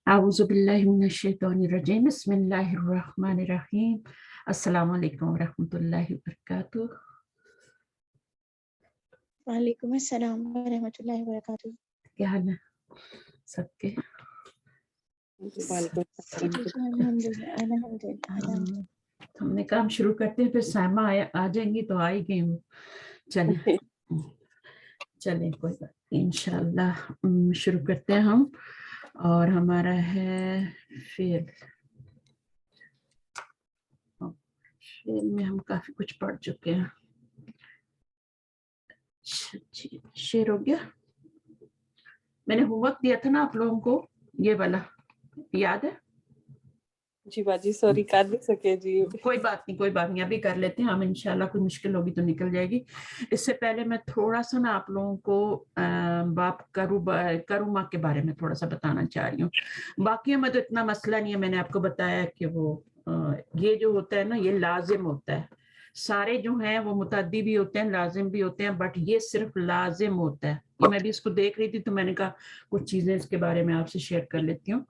اعوذ باللہ من الشیطان الرجیم بسم اللہ الرحمن الرحیم السلام علیکم ورحمۃ اللہ وبرکاتہ۔ وعلیکم السلام ورحمۃ اللہ وبرکاتہ۔ کیا حال ہے سب کے؟ ہم نے کام شروع کرتے ہیں، پھر سائمہ آ جائیں گی تو آئی گئی ہوں۔ چلیں کوئی بات نہیں، انشاءاللہ شروع کرتے ہیں ہم، اور ہمارا ہے فعل میں ہم کافی کچھ پڑھ چکے ہیں۔ شعر ہو گیا، میں نے ہوم ورک دیا تھا نا آپ لوگوں کو، یہ والا یاد ہے؟ جی باجی سوری کر نہیں سکے جی۔ کوئی بات نہیں، کوئی بات نہیں، ابھی کر لیتے ہیں ہم انشاءاللہ، کوئی مشکل ہوگی تو نکل جائے گی۔ اس سے پہلے میں تھوڑا سا نا آپ لوگوں کو باپ کروما کے بارے میں تھوڑا سا بتانا چاہ رہی ہوں۔ باقیوں میں تو اتنا مسئلہ نہیں ہے، میں نے آپ کو بتایا کہ وہ یہ جو ہوتا ہے نا یہ لازم ہوتا ہے، سارے جو ہیں وہ متعدی بھی ہوتے ہیں لازم بھی ہوتے ہیں، بٹ یہ صرف لازم ہوتا ہے۔ یہ میں بھی اس کو دیکھ رہی تھی تو میں نے کہا کچھ چیزیں اس کے بارے میں آپ سے شیئر کر لیتی ہوں۔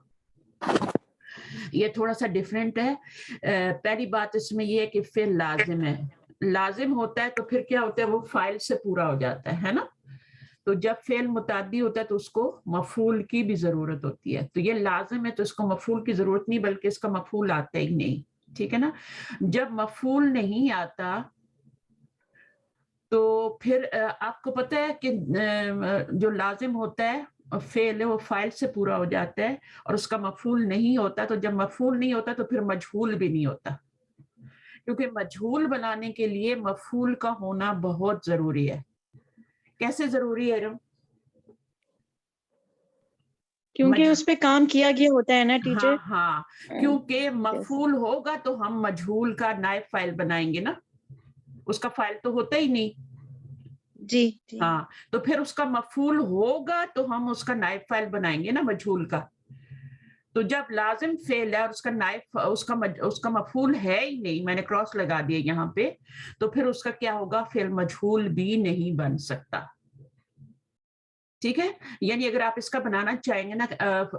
یہ تھوڑا سا ڈیفرنٹ ہے۔ پہلی بات اس میں یہ ہے کہ فعل لازم ہے، لازم ہوتا ہے تو پھر کیا ہوتا ہے، وہ فاعل سے پورا ہو جاتا ہے نا۔ تو جب فعل متعدی ہوتا ہے تو اس کو مفعول کی بھی ضرورت ہوتی ہے، تو یہ لازم ہے تو اس کو مفعول کی ضرورت نہیں، بلکہ اس کا مفعول آتا ہی نہیں، ٹھیک ہے نا۔ جب مفعول نہیں آتا تو پھر آپ کو پتہ ہے کہ جو لازم ہوتا ہے فعل ہے وہ فاعل سے پورا ہو جاتا ہے، اور اس کا مفعول نہیں ہوتا، تو جب مفعول نہیں ہوتا تو پھر مجہول بھی نہیں ہوتا، کیونکہ مجہول بنانے کے لیے مفعول کا ہونا بہت ضروری ہے۔ کیسے ضروری ہے؟ کیونکہ اس پہ کام کیا گیا ہوتا ہے نا ٹیچر۔ ہاں کیونکہ مفعول ہوگا تو ہم مجہول کا نائب فاعل بنائیں گے نا، اس کا فاعل تو ہوتا ہی نہیں۔ جی ہاں تو پھر اس کا مفعول ہوگا تو ہم اس کا نائب فاعل بنائیں گے نا مجہول کا۔ تو جب لازم فعل ہے اور اس کا نائب اس کا مفعول ہے ہی نہیں، میں نے کراس لگا دیا یہاں پہ، تو پھر اس کا کیا ہوگا، فعل مجہول بھی نہیں بن سکتا، ٹھیک ہے۔ یعنی اگر آپ اس کا بنانا چاہیں گے نا،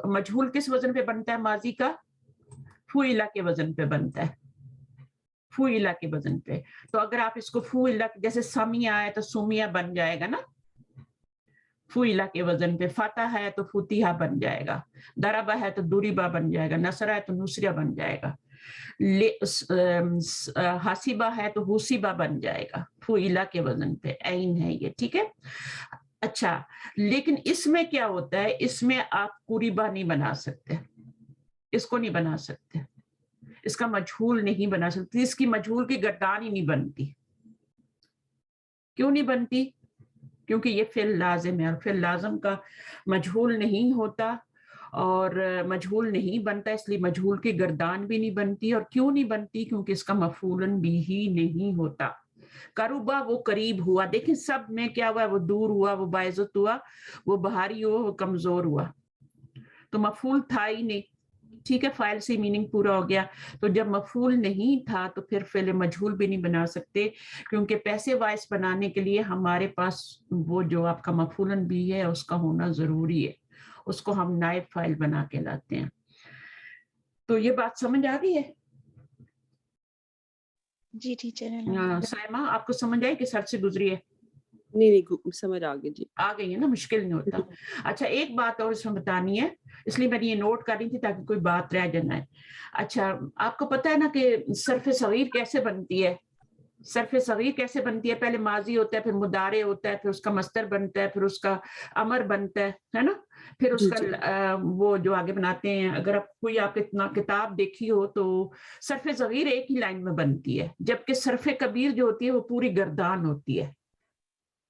مجہول کس وزن پہ بنتا ہے ماضی کا؟ فعل کے وزن پہ بنتا ہے، فعل کے وزن پہ۔ تو اگر آپ اس کو فعل، جیسے سمیہ ہے تو سمیہ بن جائے گا نا فعل کے وزن پہ، فتح ہے تو فتیحہ بن جائے گا، ضربہ ہے تو ضربہ بن جائے گا، نصرہ ہے تو نصرہ بن جائے گا، حاسبہ ہے تو حسیبہ بن جائے گا، فعل کے وزن پہ عین ہے یہ، ٹھیک ہے۔ اچھا لیکن اس میں کیا ہوتا ہے، اس میں آپ قریبہ نہیں بنا سکتے، اس کو نہیں بنا سکتے، اس کا مجہول نہیں بنا سکتے، اس کی مجہول کی گردان ہی نہیں بنتی۔ کیوں نہیں بنتی؟ کیونکہ یہ فعل لازم ہے، اور فعل لازم کا مجہول نہیں ہوتا اور مجہول نہیں بنتا، اس لیے مجہول کی گردان بھی نہیں بنتی۔ اور کیوں نہیں بنتی؟ کیونکہ اس کا مفعول بھی ہی نہیں ہوتا۔ قربا وہ قریب ہوا، دیکھیں سب میں کیا ہوا، وہ دور ہوا، وہ باعزت ہوا، وہ بھاری ہوا، وہ کمزور ہوا، تو مفعول تھا ہی نہیں، ٹھیک ہے، فاعل سے میننگ پورا ہو گیا۔ تو جب مفعول نہیں تھا تو پھر فعل مجہول بھی نہیں بنا سکتے، کیونکہ پیسے وائس بنانے کے لیے ہمارے پاس وہ جو آپ کا مفعول بھی ہے اس کا ہونا ضروری ہے، اس کو ہم نائب فاعل بنا کے لاتے ہیں۔ تو یہ بات سمجھ آ گئی ہے؟ جی ٹیچر۔ سائمہ آپ کو سمجھ آئی کہ سر سے گزری ہے؟ نہیں سمجھ آ گئی جی، آ گئی ہے نا، مشکل نہیں ہوتا۔ اچھا ایک بات اور اس میں بتانی ہے، اس لیے میں نے یہ نوٹ کر رہی تھی تاکہ کوئی بات رہ جائے۔ اچھا آپ کو پتہ ہے نا کہ صرف صغیر کیسے بنتی ہے؟ صرف صغیر کیسے بنتی ہے؟ پہلے ماضی ہوتا ہے، پھر مضارع ہوتا ہے، پھر اس کا مصدر بنتا ہے، پھر اس کا امر بنتا ہے نا، پھر اس کا وہ جو آگے بناتے ہیں۔ اگر آپ کوئی آپ اتنا کتاب دیکھی ہو تو صرف صغیر ایک ہی لائن میں بنتی ہے، جبکہ صرف کبیر جو ہوتی ہے وہ پوری گردان ہوتی ہے،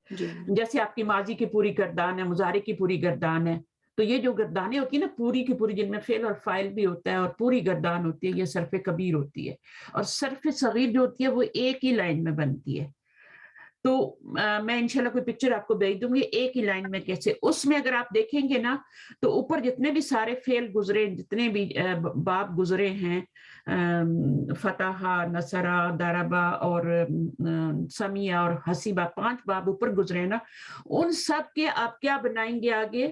جیسے آپ کی ماضی کی پوری گردان ہے، مضارع کی پوری گردان ہے۔ تو یہ جو گردانیں ہوتی ہیں نا پوری کی پوری، جن میں فعل اور فاعل بھی ہوتا ہے اور پوری گردان ہوتی ہے، یہ صرف کبیر ہوتی ہے۔ اور صرف صغیر جو ہوتی ہے وہ ایک ہی لائن میں بنتی ہے۔ تو میں انشاءاللہ کوئی پکچر آپ کو بھیج دوں گی ایک ہی لائن میں کیسے۔ اس میں اگر آپ دیکھیں گے نا تو اوپر جتنے بھی سارے فعل گزرے، جتنے بھی باب گزرے ہیں، فتح، نصرہ، ضربہ اور سمیہ اور حسیبہ، 5 باب اوپر گزرے نا، ان سب کے آپ کیا بنائیں گے آگے؟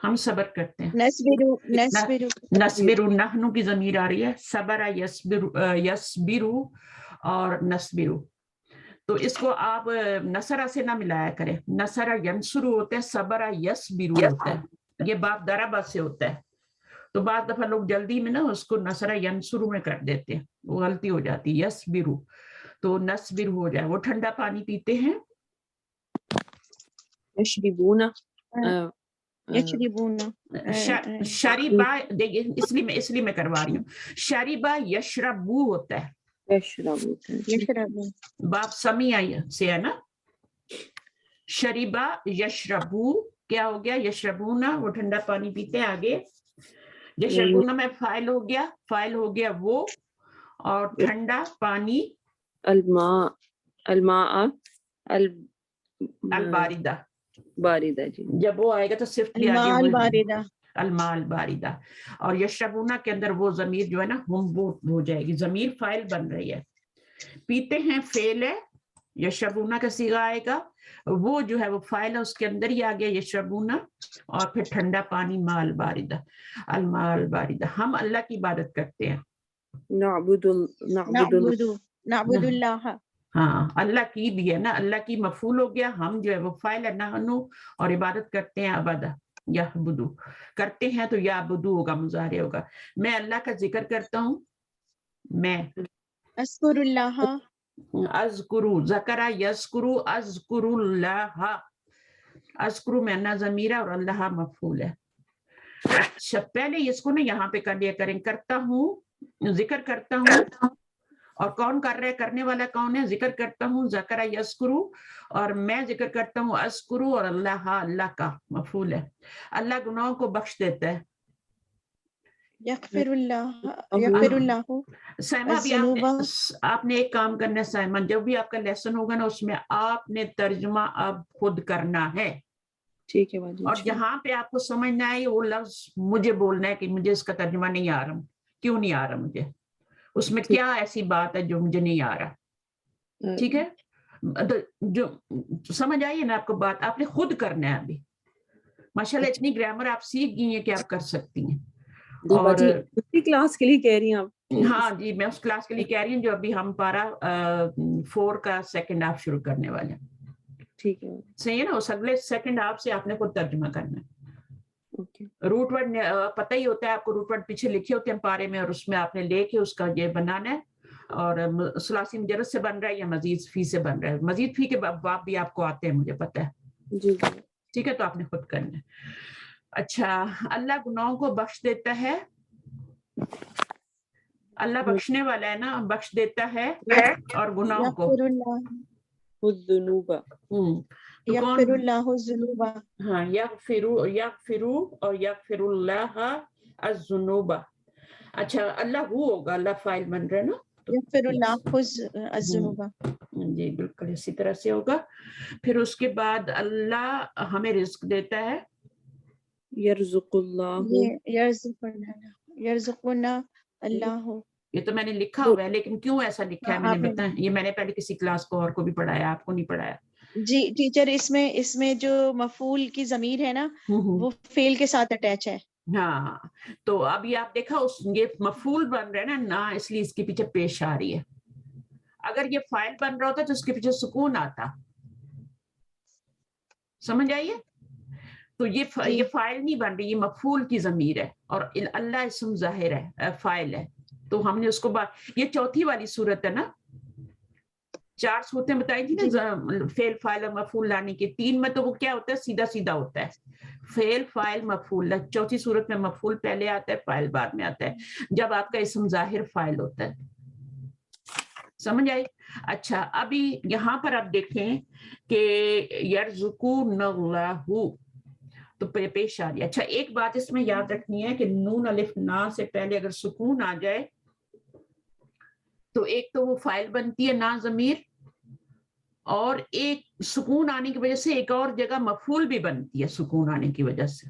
ہم صبر کرتے ہیں. نصبرو نحنو کی ضمیر آ رہی ہے, صبر یصبرو اور نصبرو. تو اس کو آپ نصرہ سے نہ ملایا کریں. نصرہ ینصرو ہوتا ہے, صبر یصبرو ہوتا ہے. یہ باب دربہ سے ہوتا ہے. تو بعض دفعہ لوگ جلدی میں نا اس کو نصرہ ینصرو میں کر دیتے ہیں, وہ غلطی ہو جاتی ہے. یصبرو تو نصبر ہو جائے. وہ ٹھنڈا پانی پیتے ہیں. یشربون شریبا, دیکھیے اس لیے میں کروا رہی ہوں. شریبا یشربو ہوتا ہے. یشربون باب سمیع سے ہے نا. شریبا یشربو کیا ہو گیا؟ یشربونا وہ ٹھنڈا پانی پیتے ہیں. آگے یشربونا میں فائل ہو گیا, فائل ہو گیا وہ, اور ٹھنڈا پانی الماء الباردہ. باردہ جی. جب وہ آئے گا تو صرف بھی آگے الباردہ. الماء الباردہ. اور یشربونا کے اندر وہ ضمیر جو ہے نا ہم وہ ہو جائے گی. ضمیر فاعل بن رہی ہے. پیتے ہیں فعل ہے, یشربونا کا صیغہ آئے گا, وہ جو ہے وہ فاعل ہے, اس کے اندر ہی آ گیا یشربونا, اور پھر ٹھنڈا پانی ماء الباردہ, الماء الباردہ. ہم اللہ کی عبادت کرتے ہیں. نعبد اللہ. ہاں اللہ کی بھی ہے نا, اللہ کی مفعول ہو گیا. ہم جو ہے وہ فاعل ہے نحنو, اور عبادت کرتے ہیں عبادہ یعبدو کرتے ہیں, تو یعبدو ہوگا, مضارع ہوگا. میں اللہ کا ذکر کرتا ہوں. میں اذکر اللہ. اذکرو ذکرہ یذکرو اذکر اللہ. اذکرو میں نہ ضمیر ہے اور اللہ مفعول ہے. اچھا پہلے اس کو نا یہاں پہ کر لیا کریں. کرتا ہوں, ذکر کرتا ہوں. اور کون کر رہا ہے؟ کرنے والا کون ہے؟ ذکر کرتا ہوں, ذکرہ یذکرو, اور میں ذکر کرتا ہوں اذکرو, اور اللہ اللہ کا مفعول ہے. اللہ گناہوں کو بخش دیتا ہے. یغفر اللہ. سائمہ ابھی آپ نے ایک کام کرنا ہے سائمہ, جب بھی آپ کا لیسن ہوگا نا اس میں آپ نے ترجمہ اب خود کرنا ہے. ٹھیک ہے. اور جہاں پہ آپ کو سمجھنا ہے وہ لفظ مجھے بولنا ہے کہ مجھے اس کا ترجمہ نہیں آ رہا, کیوں نہیں آ رہا مجھے, اس میں کیا ایسی بات ہے جو مجھے نہیں آ رہا. ٹھیک ہے, جو سمجھ آئیے نا آپ کو بات, آپ نے خود کرنا ہے. ابھی ماشاءاللہ اتنی گرامر آپ سیکھ گئی ہیں کہ آپ کر سکتی ہیں. اور کلاس کے لیے کہہ رہی ہیں آپ؟ ہاں جی, میں اس کلاس کے لیے کہہ رہی ہوں جو ابھی ہم پارا 4 کا سیکنڈ ہاف شروع کرنے والے ہیں. ٹھیک ہے, صحیح ہے نا. اس اگلے سیکنڈ ہاف سے آپ نے خود ترجمہ کرنا ہے. روٹ ورڈ پتہ ہی ہوتا ہے آپ کو, روٹ ورڈ پیچھے لکھے ہوتے ہیں پارے میں, اور اس میں آپ نے لے کے اس کا یہ بنانا ہے. اور ثلاثی مجرد سے بن رہا ہے یا مزید فی سے بن رہا ہے. مزید فی کے باب بھی آپ کو آتے ہیں مجھے پتہ ہے جی. ٹھیک ہے, تو آپ نے خود کرنا ہے. اچھا, اللہ گناہوں کو بخش دیتا ہے. اللہ بخشنے والا ہے نا, بخش دیتا ہے. اور گناہوں کو الذنوب, یغفر اللہ الذنوب. ہاں, یغفرو اور یغفر اللہ الذنوب. اچھا اللہ ہوگا, اللہ فاعل بن رہا ہے نا, یغفر اللہ الذنوب. جی بالکل اسی طرح سے ہوگا. پھر اس کے بعد اللہ ہمیں رزق دیتا ہے. یرزق اللہ, یرزقنا اللہ. یہ تو میں نے لکھا ہوا ہے, لیکن کیوں ایسا لکھا ہے میں نے بتایا, یہ میں نے پہلے کسی کلاس کو اور کو بھی پڑھایا, آپ کو نہیں پڑھایا. جی ٹیچر, اس میں جو مفعول کی ضمیر ہے نا وہ فعل کے ساتھ اٹیچ ہے. ہاں, تو اب یہ آپ دیکھا یہ مفعول بن رہا ہے نا, اس لیے اس کے پیچھے پیش آ رہی ہے. اگر یہ فاعل بن رہا ہوتا تو اس کے پیچھے سکون آتا. سمجھ آئیے؟ تو یہ فاعل نہیں بن رہی, یہ مفعول کی ضمیر ہے, اور اللہ اسم ظاہر ہے, فاعل ہے. تو ہم نے اس کو یہ چوتھی والی صورت ہے نا, 4 صورتیں بتائی تھی نا فعل فاعل اور مفعول لانے کی. 3 میں تو وہ کیا ہوتا ہے, سیدھا سیدھا ہوتا ہے, فعل فاعل مفعول. چوتھی صورت میں مفعول پہلے آتا ہے, فاعل بعد میں آتا ہے, جب آپ کا اسم ظاہر فاعل ہوتا ہے. سمجھ آئی؟ اچھا ابھی یہاں پر آپ دیکھیں کہ یرزقون اللہ تو پیش آ رہی ہے. اچھا ایک بات اس میں یاد رکھنی ہے کہ نون الف نا سے پہلے اگر سکون آ جائے تو ایک تو وہ فاعل بنتی ہے نا ضمیر, اور ایک سکون آنے کی وجہ سے ایک اور جگہ مفعول بھی بنتی ہے سکون آنے کی وجہ سے.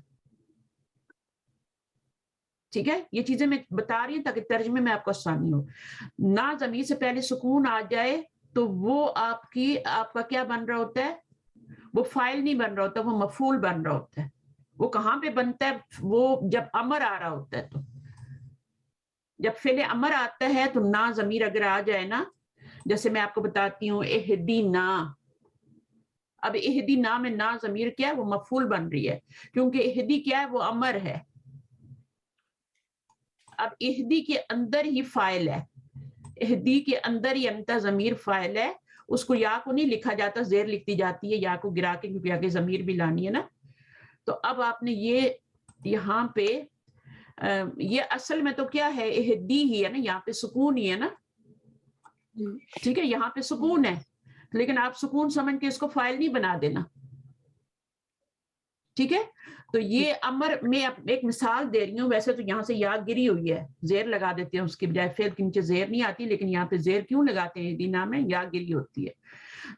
ٹھیک ہے, یہ چیزیں میں بتا رہی ہوں تاکہ ترجمے میں آپ کو آسانی ہو. نا ضمیر سے پہلے سکون آ جائے تو وہ آپ کا کیا بن رہا ہوتا ہے, وہ فاعل نہیں بن رہا ہوتا, وہ مفعول بن رہا ہوتا ہے. وہ کہاں پہ بنتا ہے؟ وہ جب امر آ رہا ہوتا ہے، تو جب فعل امر آتا ہے تو نا ضمیر اگر آ جائے نا، جیسے میں آپ کو بتاتی ہوں اہدینا، اب اہدینا میں نا ضمیر کیا ہے؟ وہ مفعول بن رہی ہے، کیونکہ اہدی کیا ہے؟ وہ امر ہے. اب اہدی کے اندر ہی فاعل ہے، اہدی کے اندر ہی انتا ضمیر فاعل ہے، اس کو یا کو نہیں لکھا جاتا، زیر لکھتی جاتی ہے یا کو گرا کے، کیونکہ آگے ضمیر بھی لانی ہے نا. تو اب آپ نے یہ یہاں پہ یہ اصل میں تو کیا ہے؟ اہدی ہی ہے نا، یہاں پہ سکون ہی ہے نا، ٹھیک ہے، یہاں پہ سکون ہے، لیکن آپ سکون سمجھ کے اس کو فاعل نہیں بنا دینا، ٹھیک ہے. تو یہ امر میں ایک مثال دے رہی ہوں، ویسے تو یہاں سے یا گری ہوئی ہے، زیر لگا دیتے ہیں اس کی بجائے، فعل کے نیچے زیر نہیں آتی، لیکن یہاں پہ زیر کیوں لگاتے ہیں؟ دینا میں یا گری ہوتی ہے.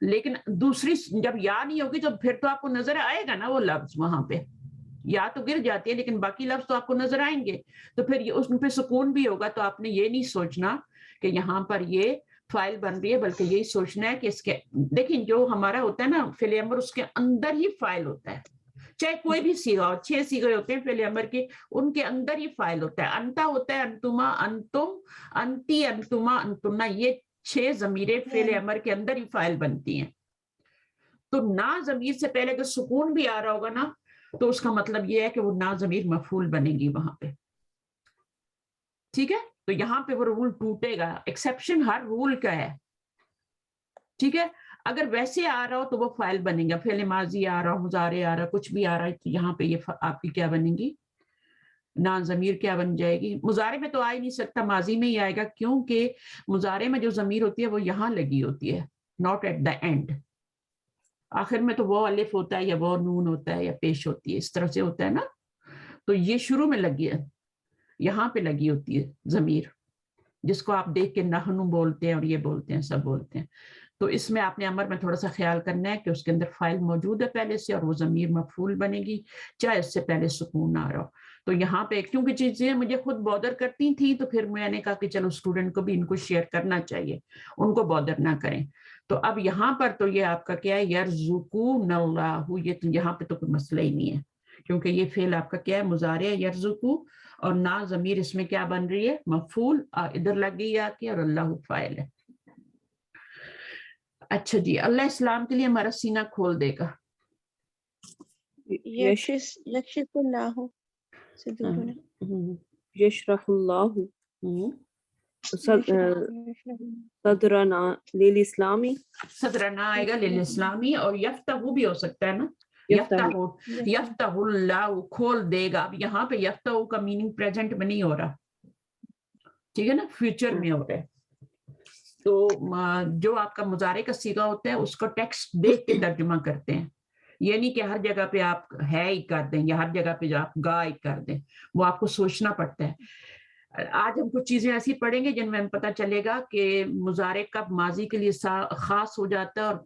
لیکن دوسری جب یا نہیں ہوگی تو پھر تو آپ کو نظر آئے گا نا وہ لفظ، وہاں پہ یا تو گر جاتی ہے لیکن باقی لفظ تو آپ کو نظر آئیں گے، تو پھر اس پہ سکون بھی ہوگا. تو آپ نے یہ نہیں سوچنا کہ یہاں پر یہ فائل بن رہی ہے، بلکہ یہی سوچنا ہے کہ اس کے دیکھیں جو ہمارا ہوتا ہے نا فعل امر، اس کے اندر ہی فائل ہوتا ہے، چاہے کوئی بھی صیغہ ہو، 6 صیغے ہوتے ہیں فعل امر کے، ان کے اندر ہی فائل ہوتا ہے. انتا ہوتا ہے انتما، انتم، انتی، انتما، انتنا، یہ 6 ضمیریں فعل امر کے اندر ہی فائل بنتی ہیں. تو نا ضمیر سے پہلے اگر سکون بھی آ رہا ہوگا نا، تو اس کا مطلب یہ ہے کہ وہ نا ضمیر مفعول بنے گی وہاں پہ، ٹھیک ہے. تو یہاں پہ وہ رول ٹوٹے گا، ایکسیپشن ہر رول کا ہے، ٹھیک ہے. اگر ویسے آ رہا ہو تو وہ فائل بنے گا، فعل ماضی آ رہا ہو، مضارع آ رہا، کچھ بھی آ رہا ہے، تو یہاں پہ یہ آپ کی کیا بنے گی؟ نا ضمیر کیا بن جائے گی؟ مضارع میں تو آ ہی نہیں سکتا، ماضی میں ہی آئے گا، کیونکہ مضارع میں جو ضمیر ہوتی ہے وہ یہاں لگی ہوتی ہے، ناٹ ایٹ دا اینڈ. آخر میں تو وہ الف ہوتا ہے یا وہ نون ہوتا ہے یا پیش ہوتی ہے، اس طرح سے ہوتا ہے نا. تو یہ شروع میں لگی ہے، یہاں پہ لگی ہوتی ہے ضمیر، جس کو آپ دیکھ کے نحنو بولتے ہیں اور یہ بولتے ہیں، سب بولتے ہیں. تو اس میں آپ نے امر میں تھوڑا سا خیال کرنا ہے کہ اس کے اندر فائل موجود ہے پہلے سے، اور وہ ضمیر مفعول بنے گی، چاہے اس سے پہلے سکون نہ رہو. تو یہاں پہ کیونکہ چیزیں مجھے خود بودر کرتی تھیں، تو پھر میں نے کہا کہ چلو اسٹوڈنٹ کو بھی ان کو شیئر کرنا چاہیے، ان کو بودر نہ کریں. تو اب یہاں پر تو یہ آپ کا کیا ہے؟ یرزقون اللہ، یہ یہاں پہ تو کوئی مسئلہ ہی نہیں ہے، کیونکہ یہ فعل آپ کا کیا ہے؟ مضارع ہے، یرزقو، اور نا ضمیر اس میں کیا بن رہی ہے؟ مفعول، ادھر لگ گئی آ کے، اور اللہ فاعل ہے. اچھا جی، اللہ اسلام کے لیے ہمارا سینہ کھول دے گا. یکشف اللہ صدورنا، یشرح اللہ صدرنا للاسلامی، صدرنا آئے گا للاسلامی، اور یفتح بھی ہو سکتا ہے نا، یفتح اللہ، کھول دے گا. اب یہاں پہ یفتح کا میننگ پریزنٹ میں نہیں ہو رہا، ٹھیک ہے نا، فیوچر میں ہو رہا ہے. تو جو آپ کا مضارع کا صیغہ ہوتا ہے اس کو ٹیکسٹ دیکھ کے ترجمہ کرتے ہیں، یہ نہیں کہ ہر جگہ پہ آپ ہے ہی کر دیں یا ہر جگہ پہ آپ گا ہی کر دیں، وہ آپ کو سوچنا پڑتا ہے. آج ہم کچھ چیزیں ایسی پڑھیں گے جن میں ہمیں پتہ چلے گا کہ مضارع کب ماضی کے لیے خاص ہو جاتا ہے اور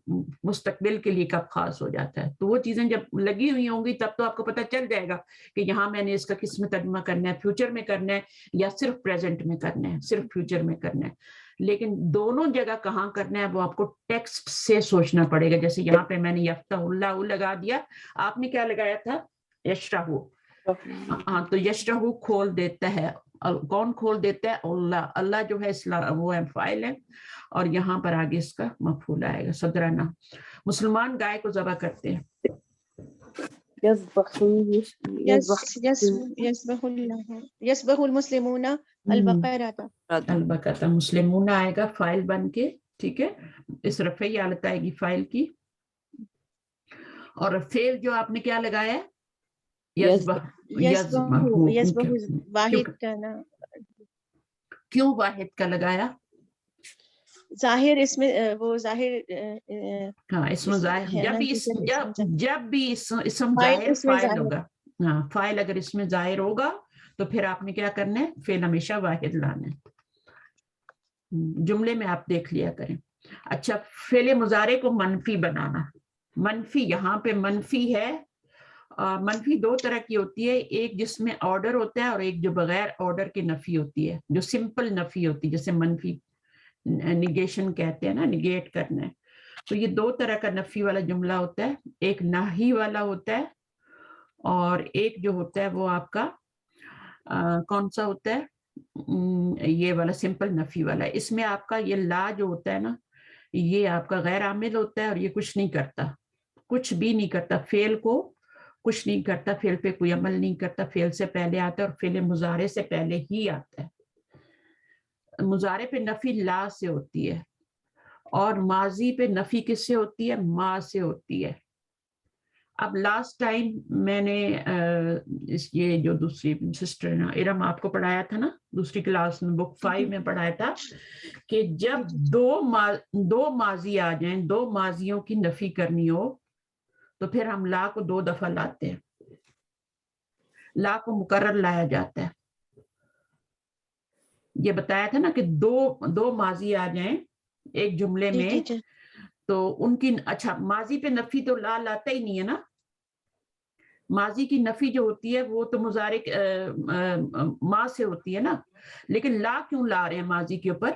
مستقبل کے لیے کب خاص ہو جاتا ہے. تو وہ چیزیں جب لگی ہوئی ہوں گی تب تو آپ کو پتہ چل جائے گا کہ یہاں میں نے اس کا کس میں ترجمہ کرنا ہے، فیوچر میں کرنا ہے یا صرف پریزنٹ میں کرنا ہے، صرف فیوچر میں کرنا ہے. لیکن دونوں جگہ کہاں کرنا ہے وہ آپ کو ٹیکسٹ سے سوچنا پڑے گا. جیسے یہاں پہ میں نے یفتح اللہ لگا دیا، آپ نے کیا لگایا تھا؟ یشرح. ہاں، تو یشرح کھول دیتا ہے. کون کھول دیتا ہے؟ اللہ. اللہ جو ہے وہ ہے فاعل ہے، اور یہاں پر آگے اس کا مفعول آئے گا، صدرنا. مسلمان گائے کو ذبح کرتے ہیں، یسبح المسلمون البقرۃ، البقرۃ. مسلمون آئے گا فاعل بن کے، ٹھیک ہے، اس رفعی حالت آئے گی فاعل کی. اور فعل جو آپ نے کیا لگایا ہے؟ یذبح. یسبح واحد کا نا، کیوں واحد کا لگایا؟ ظاہر اس میں وہ ظاہر ہاں، اسم ظاہر، جب بھی اسم ظاہر اس میں فاعل ہوگا، ہاں فاعل اگر اس میں ظاہر ہوگا تو پھر آپ نے کیا کرنا ہے؟ فعل ہمیشہ واحد لانا ہے. جملے میں آپ دیکھ لیا کریں. اچھا، فعل مضارع کو منفی بنانا. منفی، یہاں پہ منفی ہے. منفی 2 طرح کی ہوتی ہے، ایک جس میں آرڈر ہوتا ہے اور ایک جو بغیر آرڈر کے نفی ہوتی ہے، جو سمپل نفی ہوتی ہے، جیسے منفی نیگیشن کہتے ہیں نا، نیگیٹ کرنا ہے. تو یہ 2 طرح کا نفی والا جملہ ہوتا ہے. ایک ناہی والا ہوتا ہے اور ایک جو ہوتا ہے وہ آپ کا کون سا ہوتا ہے, یہ والا سمپل نفی والا. اس میں آپ کا یہ لا جو ہوتا ہے نا, یہ آپ کا غیر عامل ہوتا ہے اور یہ کچھ نہیں کرتا, کچھ بھی نہیں کرتا, فعل کو کچھ نہیں کرتا, فعل پہ کوئی عمل نہیں کرتا, فعل سے پہلے آتا ہے اور فعل مضارع سے پہلے ہی آتا ہے. مضارع پہ نفی لا سے ہوتی ہے اور ماضی پہ نفی کس سے ہوتی ہے, ما سے ہوتی ہے. اب لاسٹ ٹائم میں نے یہ جو دوسری سسٹر نا ارم آپ کو پڑھایا تھا نا دوسری کلاس میں, بک 5 میں پڑھایا تھا کہ جب دو ماضی آ جائیں, دو ماضیوں کی نفی کرنی ہو تو پھر ہم لا کو 2 دفعہ لاتے ہیں. لا کو مقرر لایا جاتا ہے. یہ بتایا تھا نا کہ دو ماضی آ جائیں ایک جملے جی میں ٹیچر. تو ان کی, اچھا ماضی پہ نفی تو لا لاتا ہی نہیں ہے نا. ماضی کی نفی جو ہوتی ہے وہ تو مضارع ما سے ہوتی ہے نا, لیکن لا کیوں لا رہے ہیں ماضی کے اوپر؟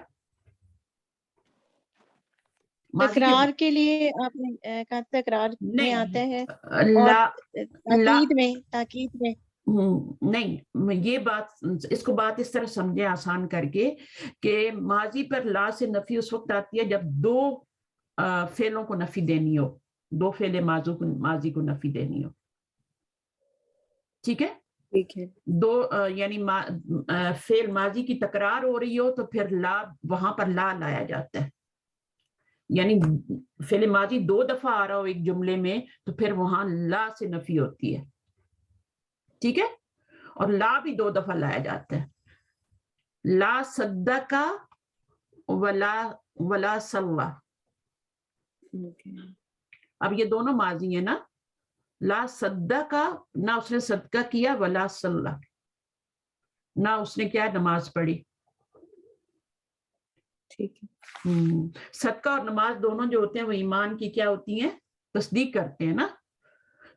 تکرار کے لیے آپ نے کہا تکرار میں آتا ہے اور لا تاکید میں نہیں, یہ بات اس کو بات اس طرح سمجھے آسان کر کے کہ ماضی پر لا سے نفی اس وقت آتی ہے جب 2 فعلوں کو نفی دینی ہو, 2 فعل ماضی کو نفی دینی ہو. ٹھیک ہے, ٹھیک ہے. 2 یعنی فعل ماضی کی تکرار ہو رہی ہو تو پھر لا, وہاں پر لا لایا جاتا ہے. یعنی فعل ماضی 2 دفعہ آ رہا ہو ایک جملے میں تو پھر وہاں لا سے نفی ہوتی ہے. ٹھیک ہے, اور لا بھی 2 دفعہ لایا جاتا ہے. لا صدقا ولا صلہ. اب یہ دونوں ماضی ہیں نا, لا صدقا نہ اس نے صدقہ کیا, ولا صلہ نہ اس نے کیا نماز پڑھی. ٹھیک ہے. صدقہ اور نماز دونوں جو ہوتے ہیں وہ ایمان کی کیا ہوتی ہیں, تصدیق کرتے ہیں نا.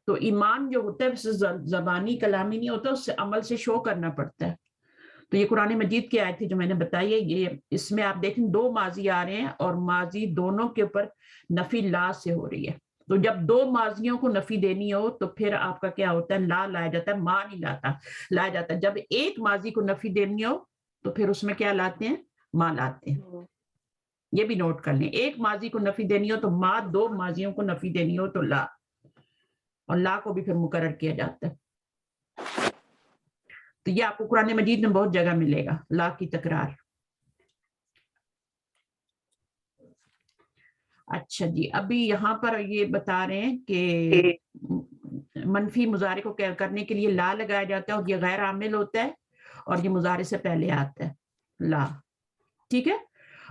تو ایمان جو ہوتا ہے زبانی کلامی نہیں ہوتا, اس سے عمل سے شو کرنا پڑتا ہے. تو یہ قرآن مجید کی آیت تھی جو میں نے بتائی ہے, یہ اس میں آپ دیکھیں 2 ماضی آ رہے ہیں اور ماضی دونوں کے اوپر نفی لا سے ہو رہی ہے. تو جب 2 ماضیوں کو نفی دینی ہو تو پھر آپ کا کیا ہوتا ہے, لا لایا جاتا ہے, ما نہیں لایا جاتا. جب ایک ماضی کو نفی دینی ہو تو پھر اس میں کیا لاتے ہیں, ما لاتے ہیں. یہ بھی نوٹ کر لیں, ایک ماضی کو نفی دینی ہو تو ما, 2 ماضیوں کو نفی دینی ہو تو لا, اور لا کو بھی پھر مقرر کیا جاتا ہے. تو یہ آپ کو قرآن مجید میں بہت جگہ ملے گا لا کی تکرار. اچھا جی, ابھی یہاں پر یہ بتا رہے ہیں کہ منفی مضارع کو کرنے کے لیے لا لگایا جاتا ہے اور یہ غیر عامل ہوتا ہے اور یہ مضارع سے پہلے آتا ہے لا. ٹھیک ہے,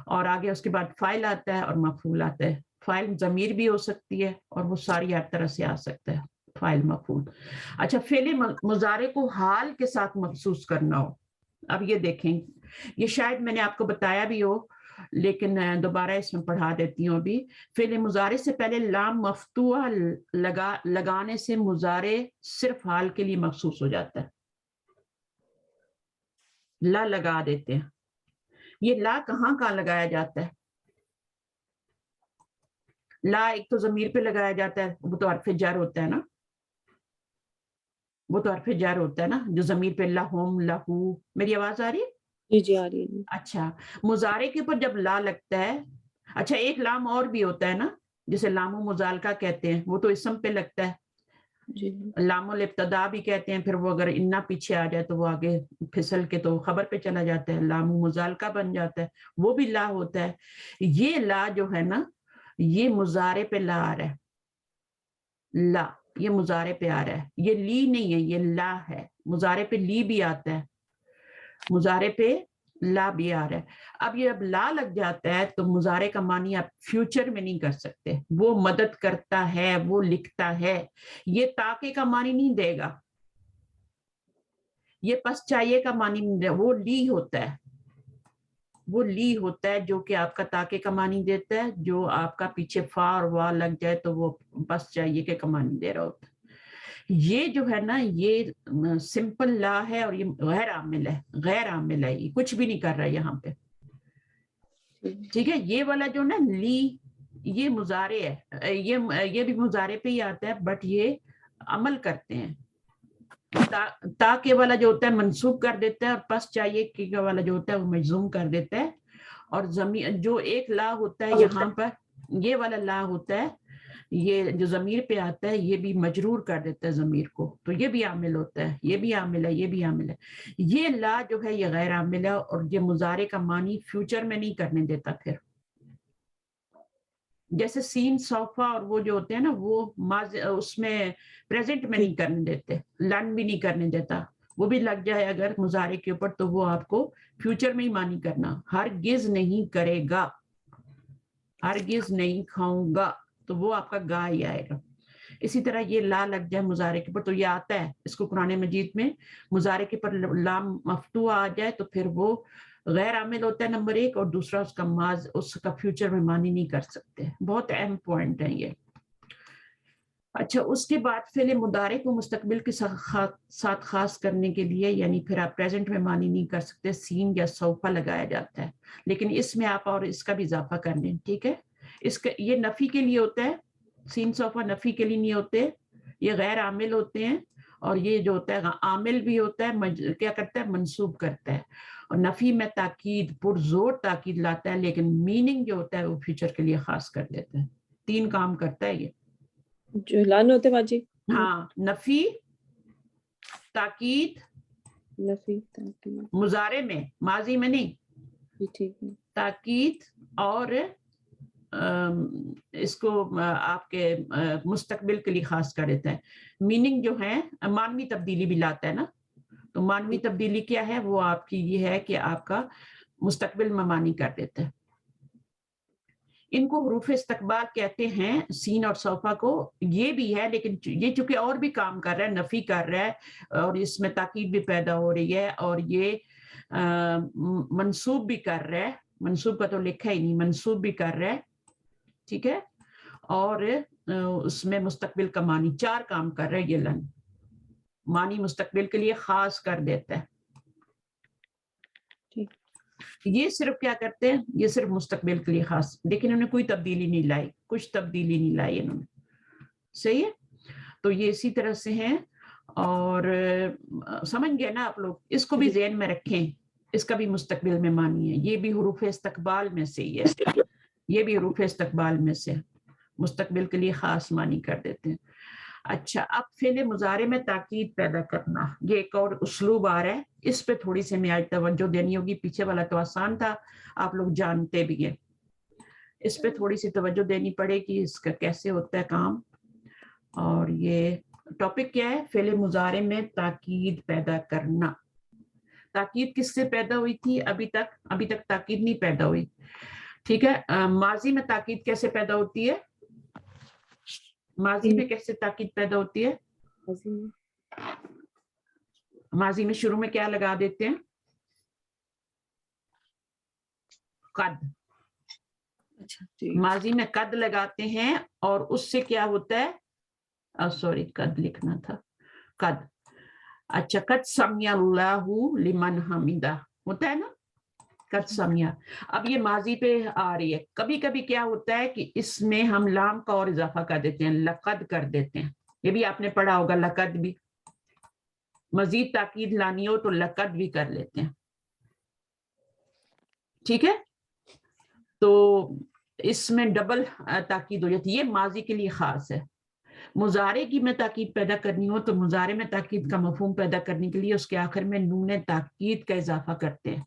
اور آگے اس کے بعد فاعل آتا ہے اور مفعول آتا ہے. فاعل ضمیر بھی ہو سکتی ہے اور وہ ساری ہر طرح سے آ سکتا ہے, فاعل مفعول. اچھا, فعل مضارع کو حال کے ساتھ مخصوص کرنا ہو. اب یہ دیکھیں, یہ شاید میں نے آپ کو بتایا بھی ہو لیکن دوبارہ اس میں پڑھا دیتی ہوں. ابھی فعل مضارع سے پہلے لام مفتوحہ لگانے سے مضارع صرف حال کے لیے مخصوص ہو جاتا ہے. لا لگا دیتے ہیں. یہ لا کہاں لگایا جاتا ہے؟ لا ایک تو ضمیر پہ لگایا جاتا ہے, وہ تو حرف جر ہوتا ہے نا, وہ تو حرف جر ہوتا ہے نا جو ضمیر پہ لہم لہو. میری آواز آ رہی ہے؟ جی آ رہی ہے. اچھا, مضارع کے اوپر جب لا لگتا ہے, اچھا ایک لام اور بھی ہوتا ہے نا جسے لام و مزالکہ کہتے ہیں, وہ تو اسم پہ لگتا ہے. جی. لام الابتدا بھی کہتے ہیں, پھر وہ اگر انا پیچھے آ جائے تو وہ آگے پھسل کے تو خبر پہ چلا جاتا ہے, لام و مزالکہ بن جاتا ہے, وہ بھی لا ہوتا ہے. یہ لا جو ہے نا یہ مضارع پہ لا آ رہا ہے. لا یہ مضارع پہ آ رہا ہے, یہ لی نہیں ہے, یہ لا ہے. مضارع پہ لی بھی آتا ہے, مضارع پہ لا بھی آ رہا ہے. اب یہ اب لا لگ جاتا ہے تو مضارع کا معنی آپ فیوچر میں نہیں کر سکتے. وہ مدد کرتا ہے, وہ لکھتا ہے, یہ تاکہ کا معنی نہیں دے گا, یہ پس چاہیے کا معنی نہیں دے گا. وہ لی ہوتا ہے, وہ لی ہوتا ہے جو کہ آپ کا تاکہ کا معنی دیتا ہے. جو آپ کا پیچھے فا اور وا لگ جائے تو وہ پس چاہیے کے معنی دے رہا ہوتا ہے. یہ جو ہے نا یہ سمپل لا ہے اور یہ غیر عامل ہے, غیر عامل ہے, یہ کچھ بھی نہیں کر رہا ہے یہاں پہ. ٹھیک ہے, یہ والا جو نا لی یہ مضارع ہے, یہ بھی مضارع پہ ہی آتا ہے بٹ یہ عمل کرتے ہیں. تا کے والا جو ہوتا ہے منصوب کر دیتا ہے اور پس چاہیے کہ والا جو ہوتا ہے وہ مجزوم کر دیتا ہے. اور جو ایک لا ہوتا ہے یہاں پر یہ والا لا ہوتا ہے یہ جو ضمیر پہ آتا ہے یہ بھی مجرور کر دیتا ہے ضمیر کو, تو یہ بھی عامل ہوتا ہے, یہ بھی عامل ہے, یہ بھی عامل ہے. یہ لا جو ہے یہ غیر عامل ہے اور یہ مضارع کا معنی فیوچر میں نہیں کرنے دیتا. پھر جیسے سین سوفا اور وہ جو ہوتے ہیں نا وہ اس میں پریزنٹ میں نہیں کرنے دیتے, لن بھی نہیں کرنے دیتا. وہ بھی لگ جائے اگر مضارع کے اوپر تو وہ آپ کو فیوچر میں ہی معنی کرنا. ہرگز نہیں کرے گا, ہرگز نہیں کھاؤں گا, تو وہ آپ کا گا ہی آئے گا. اسی طرح یہ لا لگ جائے مضارع کے اوپر تو یہ آتا ہے اس کو قرآن مجید میں, مضارع کے پر لام مفتوح آ جائے تو پھر وہ غیر عامل ہوتا ہے نمبر ایک, اور دوسرا اس کا فیوچر میں معنی نہیں کر سکتے. بہت اہم پوائنٹ ہے یہ. اچھا, اس کے بعد فعل مضارع کو مستقبل کے ساتھ خاص کرنے کے لیے یعنی پھر آپ پریزنٹ میں معنی نہیں کر سکتے, سین یا سوفا لگایا جاتا ہے. لیکن اس میں آپ اور اس کا بھی اضافہ کر لیں, ٹھیک ہے. اس کا یہ نفی کے لیے ہوتا ہے, سین سوفا نفی کے لیے نہیں ہوتے, یہ غیر عامل ہوتے ہیں. اور یہ جو ہوتا ہے عامل بھی ہوتا ہے, کیا کرتا ہے منصوب کرتا ہے. اور نفی میں تاکید پرزور تاکید لاتا ہے, لیکن میننگ جو ہوتا ہے وہ فیوچر کے لیے خاص کر دیتا ہے. 3 کام کرتا ہے یہ جو لان ہوتے باجی. ہاں, نفی, تاکید, نفی تاکید. مضارع میں, ماضی میں نہیں, جی ٹھیک ہے. تاکید اور اس کو آپ کے مستقبل کے لیے خاص کر دیتا ہے. میننگ جو ہے معنوی تبدیلی بھی لاتا ہے نا, تو معنوی تبدیلی کیا ہے وہ آپ کی یہ ہے کہ آپ کا مستقبل میں معنی کر دیتا ہے. ان کو حروف استقبال کہتے ہیں, سین اور صوفہ کو. یہ بھی ہے لیکن یہ چونکہ اور بھی کام کر رہا ہے, نفی کر رہا ہے اور اس میں تاکید بھی پیدا ہو رہی ہے, اور یہ منصوب بھی کر رہا ہے. منصوب کا تو لکھا ہی نہیں, منصوب بھی کر رہا ہے, ٹھیک ہے. اور اس میں مستقبل کا معنی 4 کام کر رہا ہے. یہ لن معنی مستقبل کے لیے خاص کر دیتا ہے. یہ صرف کیا کرتے ہیں, یہ صرف مستقبل کے لیے خاص, لیکن انہوں نے کوئی تبدیلی نہیں لائی, کچھ تبدیلی نہیں لائی انہوں نے. صحیح ہے, تو یہ اسی طرح سے ہیں. اور سمجھ گئے نا آپ لوگ, اس کو بھی ذہن میں رکھیں, اس کا بھی مستقبل میں معنی ہے. یہ بھی حروف استقبال میں سے ہی ہے, یہ بھی حروف استقبال میں سے مستقبل کے لیے خاص معنی کر دیتے ہیں. اچھا, اب فعل مضارع میں تاکید پیدا کرنا, یہ ایک اور اسلوب آ رہا ہے. اس پہ تھوڑی سی میں آج توجہ دینی ہوگی. پیچھے والا تو آسان تھا, آپ لوگ جانتے بھی ہیں. اس پہ تھوڑی سی توجہ دینی پڑے گی, اس کا کیسے ہوتا ہے کام. اور یہ ٹاپک کیا ہے, فعل مضارع میں تاکید پیدا کرنا. تاکید کس سے پیدا ہوئی تھی؟ ابھی تک تاکید نہیں پیدا ہوئی, ٹھیک ہے. ماضی میں تاکید کیسے پیدا ہوتی ہے؟ ماضی میں کیسے تاکید پیدا ہوتی ہے؟ ماضی میں شروع میں کیا لگا دیتے ہیں؟ قد. ماضی میں قد لگاتے ہیں اور اس سے کیا ہوتا ہے, سوری قد لکھنا تھا, قد. اچھا, قد سمع اللہ لمن حمدہ ہوتا ہے نا, قد سمع. اب یہ ماضی پہ آ رہی ہے. کبھی کبھی کیا ہوتا ہے کہ اس میں ہم لام کا اور اضافہ کر دیتے ہیں, لقد کر دیتے ہیں. یہ بھی آپ نے پڑھا ہوگا, لقد بھی. مزید تاکید لانی ہو تو لقد بھی کر لیتے ہیں, ٹھیک ہے. تو اس میں ڈبل تاکید ہو جاتی ہے. یہ ماضی کے لیے خاص ہے. مضارع کی میں تاکید پیدا کرنی ہو تو مضارع میں تاکید کا مفہوم پیدا کرنے کے لیے اس کے آخر میں نون تاکید کا اضافہ کرتے ہیں.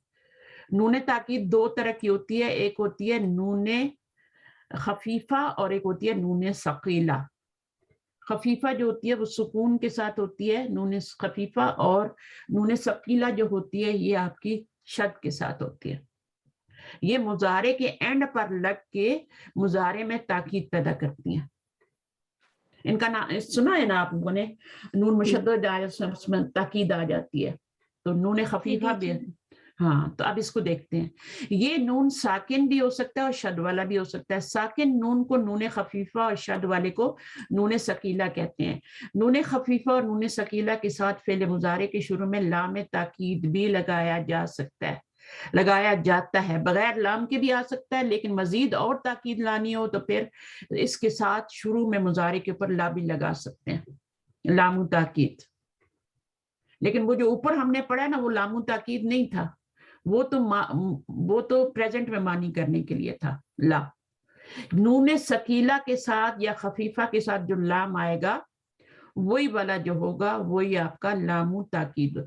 نون تاکید 2 طرح کی ہوتی ہے, ایک ہوتی ہے نون خفیفہ اور ایک ہوتی ہے نون ثقیلہ. خفیفہ جو ہوتی ہے وہ سکون کے ساتھ ہوتی ہے, نون خفیفہ, اور نون ثقیلہ جو ہوتی ہے یہ آپ کی شد کے ساتھ ہوتی ہے. یہ مضارع کے اینڈ پر لگ کے مضارع میں تاکید پیدا کرتی ہیں. ان کا نام سنا ہے نا آپ لوگوں نے, نون مشدد میں تاکید آ جاتی ہے, تو نون خفیفہ بھی. ہاں, تو اب اس کو دیکھتے ہیں. یہ نون ساکن بھی ہو سکتا ہے اور شد والا بھی ہو سکتا ہے. ساکن نون کو نون خفیفہ اور شد والے کو نون ثقیلہ کہتے ہیں. نون خفیفہ اور نون ثقیلہ کے ساتھ فعل مضارع کے شروع میں لام تاکید بھی لگایا جا سکتا ہے, لگایا جاتا ہے. بغیر لام کے بھی آ سکتا ہے, لیکن مزید اور تاکید لانی ہو تو پھر اس کے ساتھ شروع میں مضارع کے اوپر لا بھی لگا سکتے ہیں, لام تاکید. لیکن وہ جو اوپر ہم نے پڑھا نا وہ لام تاکید نہیں تھا, وہ تو پریزنٹ میں معنی کرنے کے لیے تھا. لا, نون ثقیلہ کے ساتھ یا خفیفہ کے ساتھ جو لام آئے گا وہی والا جو ہوگا وہی آپ کا لام تاکید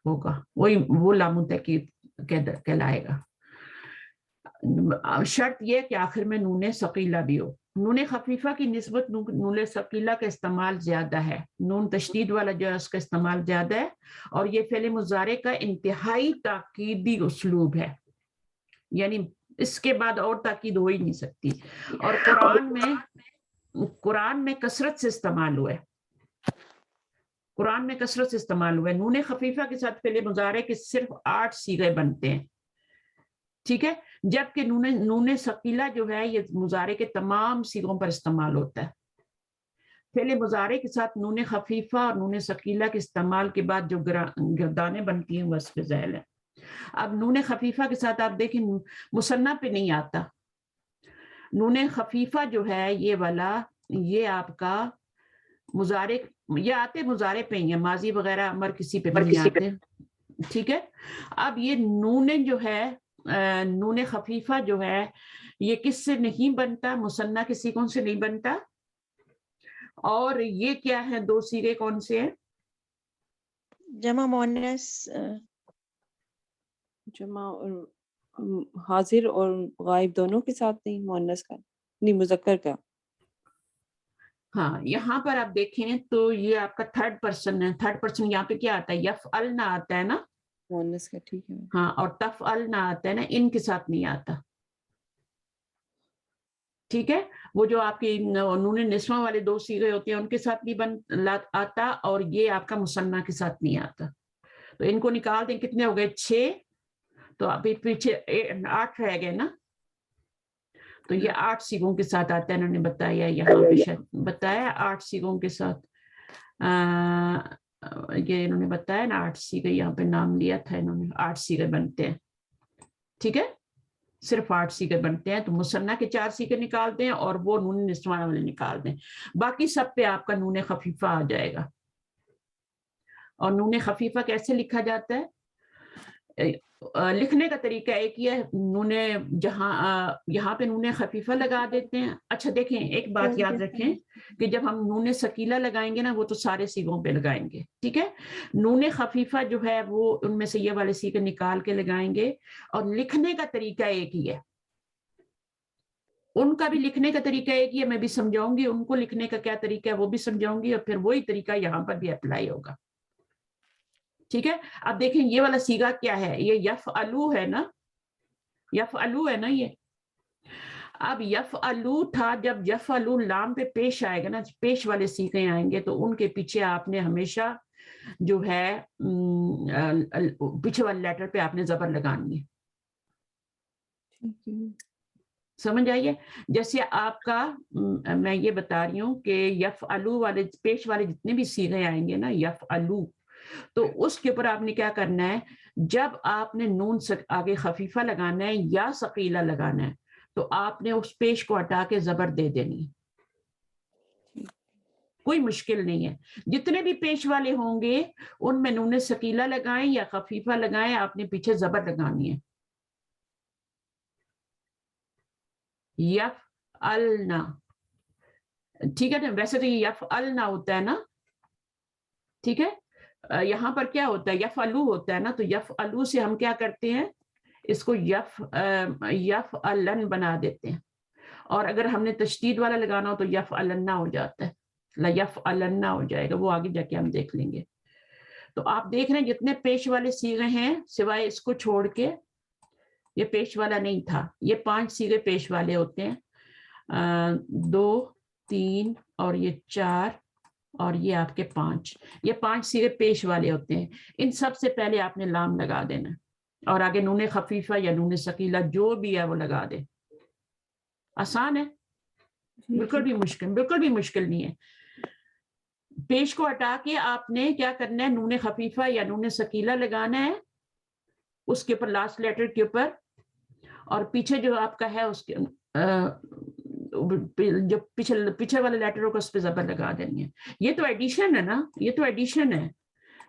ہوگا, وہی وہ لام تاکید کہلائے گا. شرط یہ کہ آخر میں نون ثقیلہ بھی ہو. نون خفیفہ کی نسبت نون ثقیلہ کا استعمال زیادہ ہے, نون تشدید والا جو ہے اس کا استعمال زیادہ ہے, اور یہ فعل مضارع کا انتہائی تاکیدی اسلوب ہے, یعنی اس کے بعد اور تاکید ہو ہی نہیں سکتی. اور قرآن میں کثرت سے استعمال ہوا ہے, قرآن میں کثرت سے استعمال ہوا ہے. نون خفیفہ کے ساتھ فعل مضارع کے صرف 8 صیغے بنتے ہیں, ٹھیک ہے, جبکہ نون ثقیلہ جو ہے یہ مضارع کے تمام صیغوں پر استعمال ہوتا ہے. فعل مضارع کے ساتھ نون خفیفہ اور نون ثقیلہ کے استعمال کے بعد جو گردانیں بنتی ہیں وہ وصف ذیل ہے. اب نون خفیفہ کے ساتھ آپ دیکھیں مثنیٰ پہ نہیں آتا. نون خفیفہ جو ہے یہ والا, یہ آپ کا مضارع, یہ آتے مضارع پہ ہی ہیں, ماضی وغیرہ امر کسی پہ بھی نہیں آتے, ٹھیک ہے. اب یہ نون جو ہے, نون خفیفہ جو ہے یہ کس سے نہیں بنتا, مثنیٰ کے صیغوں سے نہیں بنتا. اور یہ کیا ہے, 2 صیغے کون سے ہیں؟ جمع مؤنث, جمع اور حاضر اور غائب دونوں کے ساتھ نہیں, مؤنث کا نہیں مذکر کا. ہاں, یہاں پر آپ دیکھیں تو یہ آپ کا 3rd پرسن ہے. 3rd پرسن یہاں پہ کیا آتا ہے, یفعلنا آتا ہے نا, مؤنث کا, ٹھیک ہے. ہاں, اور تفعلنا آتا ہے نا, ان کے ساتھ نہیں آتا, ٹھیک ہے. وہ جو آپ کی نون نسواں والے 2 صیغے ہوتے ہیں ان کے ساتھ نہیں آتا, اور یہ آپ کا مثنیٰ کے ساتھ نہیں آتا. تو ان کو نکال دیں, کتنے ہو گئے, 6. تو ابھی پیچھے 8 رہ گئے نا, تو یہ 8 صیغوں کے ساتھ آتا ہے. انہوں نے بتایا یہاں پہ بتایا 8 صیغوں کے ساتھ, یہ انہوں نے بتایا نا 8 صیغے, یہاں پہ نام لیا تھا انہوں نے, 8 صیغے بنتے ہیں, ٹھیک ہے, صرف 8 صیغے بنتے ہیں. تو مثنیٰ کے 4 صیغے نکال دیں اور وہ نون نسواں والے نکال دیں, باقی سب پہ آپ کا نون خفیفہ آ جائے گا. اور نون خفیفہ کیسے لکھا جاتا ہے, لکھنے کا طریقہ ایک ہی ہے, یہاں پہ نون خفیفہ لگا دیتے ہیں. اچھا دیکھیں, ایک بات یاد رکھیں کہ جب ہم نون ثقیلہ لگائیں گے نا وہ تو سارے صیغوں پہ لگائیں گے, ٹھیک ہے. نون خفیفہ جو ہے وہ ان میں سے یہ والے صیغے نکال کے لگائیں گے, اور لکھنے کا طریقہ ایک ہی ہے. ان کا بھی لکھنے کا طریقہ ایک ہی ہے, میں بھی سمجھاؤں گی ان کو لکھنے کا کیا طریقہ ہے وہ بھی سمجھاؤں گی, اور پھر وہی طریقہ یہاں پر بھی اپلائی ہوگا, ٹھیک ہے. اب دیکھیں یہ والا صیغہ کیا ہے, یہ یفعلو ہے نا, یفعلو ہے نا یہ. اب یفعلو تھا, جب یفعلو لام پہ پیش آئے گا نا, پیش والے صیغے آئیں گے تو ان کے پیچھے آپ نے ہمیشہ جو ہے پیچھے والے لیٹر پہ آپ نے زبر لگانی ہے, سمجھ آئیے. جیسے آپ کا میں یہ بتا رہی ہوں کہ یفعلو والے پیش والے جتنے بھی صیغے آئیں گے نا, یفعلو, تو اس کے اوپر آپ نے کیا کرنا ہے, جب آپ نے نون آگے خفیفہ لگانا ہے یا ثقیلہ لگانا ہے تو آپ نے اس پیش کو ہٹا کے زبر دے دینی, کوئی مشکل نہیں ہے. جتنے بھی پیش والے ہوں گے ان میں نون ثقیلہ لگائیں یا خفیفہ لگائیں, آپ نے پیچھے زبر لگانی ہے. یفعلنا, ٹھیک ہے نا, ویسے تو یہ یفعلنا ہوتا ہے نا, ٹھیک ہے. یہاں پر کیا ہوتا ہے, یفعلو ہوتا ہے نا, تو یفعلو سے ہم کیا کرتے ہیں, اس کو یفعلن بنا دیتے ہیں, اور اگر ہم نے تشدید والا لگانا ہو تو یفعلنا ہو جاتا ہے, یفعلنا ہو جائے گا, وہ آگے جا کے ہم دیکھ لیں گے. تو آپ دیکھ رہے ہیں جتنے پیش والے صیغے ہیں سوائے اس کو چھوڑ کے, یہ پیش والا نہیں تھا, یہ 5 صیغے پیش والے ہوتے ہیں, 2 3 اور یہ 4 اور یہ آپ کے 5, یہ 5 صیغے پیش والے ہوتے ہیں. ان سب سے پہلے آپ نے لام لگا دینا, اور آگے نون خفیفہ یا نون ثقیلہ جو بھی ہے وہ لگا دیں. آسان ہے, بالکل بھی مشکل نہیں ہے. پیش کو ہٹا کے آپ نے کیا کرنا ہے, نون خفیفہ یا نون ثقیلہ لگانا ہے اس کے اوپر, لاسٹ لیٹر کے اوپر, اور پیچھے جو آپ کا ہے اس کے جو پیچھے والے لیٹر ہوگا اس پہ زبر لگا دینی ہے. یہ تو ایڈیشن ہے نا, یہ تو ایڈیشن ہے.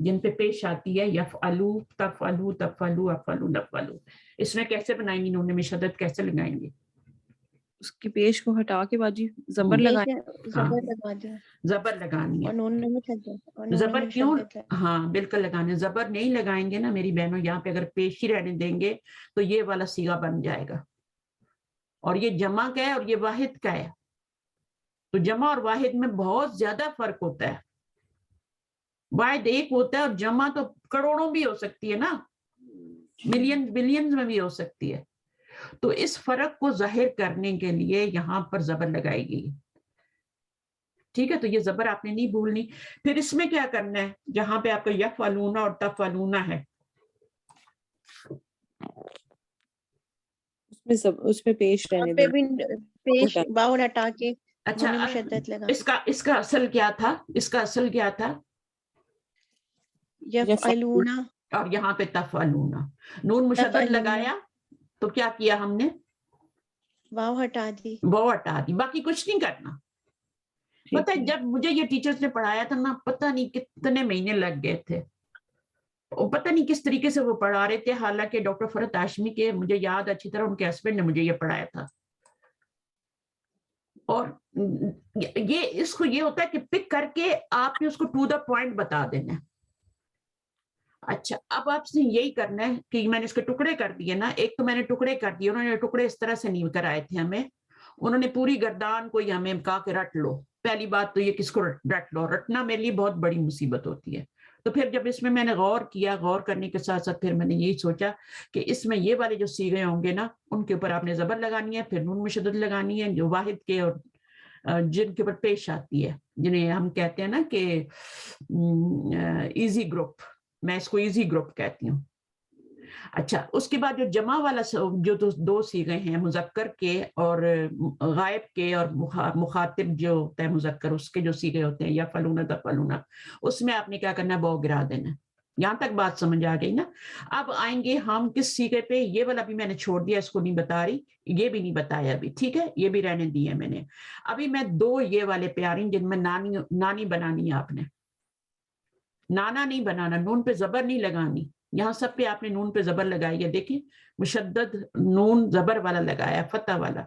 جن پہ پیش آتی ہے یفعلو تفعلو تفعلو افعلو نفعلو، اس میں کیسے بنائیں گے؟ نون میں شدت کیسے لگائیں گے؟ اس کی پیش کو ہٹا کے باجی زبر لگائیں. زبر لگا دیں زبر لگانی اور ہے. نون میں شدت اور نون زبر میں کیوں؟ شدت ہے. ہاں بالکل لگانے. زبر نہیں لگائیں گے نا میری بہنوں، یہاں پہ اگر پیش ہی رہنے دیں گے تو یہ والا صیغہ بن جائے گا، اور یہ جمع کا ہے اور یہ واحد کا ہے. تو جمع اور واحد میں بہت زیادہ فرق ہوتا ہے. واحد ایک ہوتا ہے اور جمع تو کروڑوں بھی ہو سکتی ہے نا، ملین بلینز میں بھی ہو سکتی ہے. تو اس فرق کو ظاہر کرنے کے لیے یہاں پر زبر لگائے گی. ٹھیک ہے، تو یہ زبر آپ نے نہیں بھولنی. پھر اس میں کیا کرنا ہے؟ جہاں پہ آپ کا یفعلون اور تفعلون ہے، اس میں پیش رہنے پہ دیں. بھی پیش باؤ ہٹا کے اچھا نون میں شدت لگا. اس کا اصل کیا تھا؟ اس کا اصل کیا تھا؟ یفعلون اور یہاں پہ تفعلون. نون مشدد تفعلون لگایا تو کیا کیا ہم نے؟ واو ہٹا دی. وہ ہٹا دی، باقی کچھ نہیں کرنا. پتہ ہے جب مجھے یہ ٹیچرز نے پڑھایا تھا نا، پتہ نہیں کتنے مہینے لگ گئے تھے، پتہ نہیں کس طریقے سے وہ پڑھا رہے تھے. حالانکہ ڈاکٹر فرحت ہاشمی کے مجھے یاد اچھی طرح ان کے ہسبینڈ نے مجھے یہ پڑھایا تھا. اور یہ اس کو یہ ہوتا ہے کہ پک کر کے آپ نے اس کو ٹو دا پوائنٹ بتا دینا. اچھا اب آپ سے یہی کرنا ہے کہ میں نے اس کے ٹکڑے کر دیے نا. ایک تو میں نے ٹکڑے کر دیے، انہوں نے ٹکڑے اس طرح سے نہیں کرائے تھے ہمیں. انہوں نے پوری گردان کو ہی ہمیں کہا کہ رٹ لو. پہلی بات تو یہ کس کو رٹ لو، رٹنا میرے لیے بہت بڑی مصیبت ہوتی ہے. تو پھر جب اس میں نے غور کیا، غور کرنے کے ساتھ ساتھ پھر میں نے یہی سوچا کہ اس میں یہ والے جو صیغے ہوں گے نا، ان کے اوپر آپ نے زبر لگانی ہے، پھر نون مشدد لگانی ہے جو واحد کے اور جن کے اوپر پیش آتی ہے، جنہیں ہم کہتے ہیں نا کہ ایزی گروپ. میں اس کو ایزی گروپ کہتی ہوں. اچھا اس کے بعد جو جمع والا جو دو صیغے ہیں مذکر کے اور غائب کے، اور مخاطب جو ہوتا ہے مذکر، اس کے جو صیغے ہوتے ہیں یفعلون تفعلون، اس میں آپ نے کیا کرنا ہے؟ واو گرا دینا. یہاں تک بات سمجھ آ گئی نا؟ اب آئیں گے ہم کس صیغے پہ. یہ والا بھی میں نے چھوڑ دیا، اس کو نہیں بتا رہی، یہ بھی نہیں بتایا ابھی. ٹھیک ہے، یہ بھی رہنے دی ہے میں نے. ابھی میں دو یہ والے پہ آ رہی ہوں جن میں نانی بنانی ہے. آپ نے نانا نہیں بنانا، نون پہ زبر نہیں لگانی. یہاں سب پہ آپ نے نون پہ زبر لگائی ہے. دیکھیں مشدد نون زبر والا لگایا، فتح والا.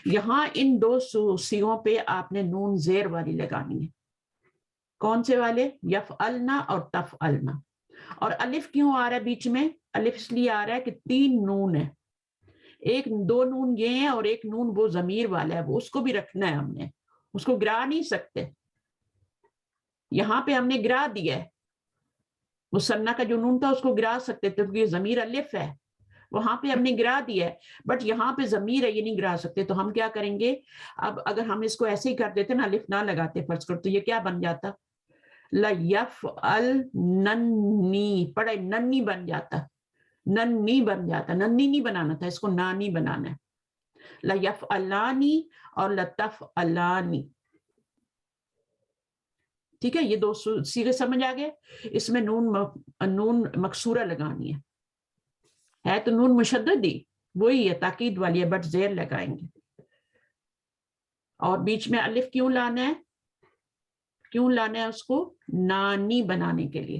یہاں ان دو صیغوں پہ آپ نے نون زیر والی لگانی ہے. کون سے والے؟ یفعلنا اور تفعلنا. اور الف کیوں آ رہا ہے بیچ میں؟ الف اس لیے آ رہا ہے کہ تین نون ہے. ایک دو نون یہ ہیں اور ایک نون وہ ضمیر والا ہے، وہ اس کو بھی رکھنا ہے. ہم نے اس کو گرا نہیں سکتے. یہاں پہ ہم نے گرا دیا ہے. مثنیٰ کا جو نون تھا اس کو گرا سکتے تھے کیونکہ یہ ضمیر الف ہے، وہاں پہ ہم نے گرا دیا ہے. بٹ یہاں پہ ضمیر ہے، یہ نہیں گرا سکتے. تو ہم کیا کریں گے؟ اب اگر ہم اس کو ایسے ہی کر دیتے نا، الف نہ لگاتے فرض کر، تو یہ کیا بن جاتا؟ لَيَفْعَلْنَنِّي، پڑھے ننی بن جاتا. ننی بن جاتا. ننی نہیں بنانا تھا، اس کو نانی بنانا ہے. لَيَفْعَلَانِ اور لَتَفْعَلَانِ. ٹھیک ہے، یہ دو صیغے سمجھ آ گئے. اس میں نون مکسورہ لگانی ہے تو نون مشدد ہی وہی ہے، تاکید والی ہے، بٹ زیر لگائیں گے. اور بیچ میں الف کیوں لانا ہے؟ کیوں لانا ہے اس کو؟ نانی بنانے کے لیے.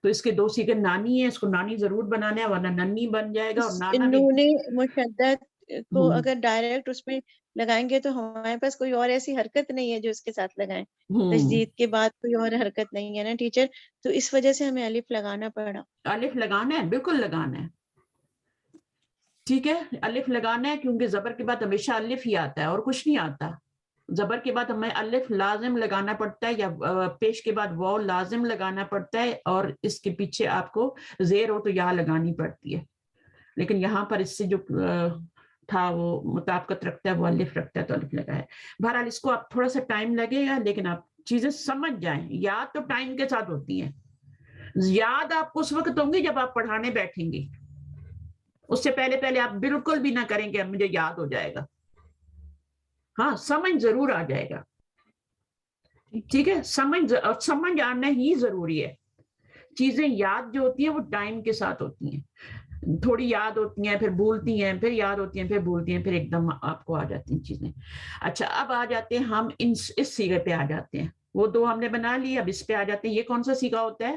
تو اس کے دو صیغے نانی ہے، اس کو نانی ضرور بنانا ہے ورنہ ننی بن جائے گا. اور نانا بھی نون مشدد کو اگر ڈائریکٹ اس میں لگائیں گے تو ہمارے پاس کوئی اور ایسی حرکت نہیں ہے جو اس کے ساتھ لگائیں. تشدید کے بعد کوئی اور حرکت نہیں ہے نا ٹیچر، تو اس وجہ سے ہمیں الف لگانا پڑا. الف لگانا ہے، بالکل لگانا ہے. ٹھیک ہے، الف لگانا ہے کیونکہ زبر کے بعد ہمیشہ الف ہی آتا ہے اور کچھ نہیں آتا. زبر کے بعد ہمیں الف لازم لگانا پڑتا ہے، یا پیش کے بعد واو لازم لگانا پڑتا ہے، اور اس کے پیچھے آپ کو زیر ہو تو یہاں لگانی پڑتی ہے. لیکن یہاں پر اس سے جو تھا وہ مطابقت رکھتا ہے، وہ الف رکھتا ہے تو الف لگا ہے. بہرحال اس کو آپ تھوڑا سا ٹائم لگے گا، لیکن آپ چیزیں سمجھ جائیں. یاد تو ٹائم کے ساتھ ہوتی ہیں. یاد آپ کو اس وقت ہوں گی جب آپ پڑھانے بیٹھیں گی. اس سے پہلے آپ بالکل بھی نہ کریں کہ مجھے یاد ہو جائے گا. ہاں سمجھ ضرور آ جائے گا. ٹھیک ہے، سمجھ آنا ہی ضروری ہے. چیزیں یاد جو ہوتی ہیں وہ ٹائم کے ساتھ ہوتی ہیں. تھوڑی یاد ہوتی ہیں، پھر بھولتی ہیں، پھر یاد ہوتی ہیں، پھر بھولتی ہیں، پھر ایک دم آپ کو آ جاتی ہیں چیزیں. اچھا اب آ جاتے ہیں ہم اس صیغے پہ آ جاتے ہیں. وہ دو ہم نے بنا لی، اب اس پہ آ جاتے ہیں. یہ کون سا صیغہ ہوتا ہے؟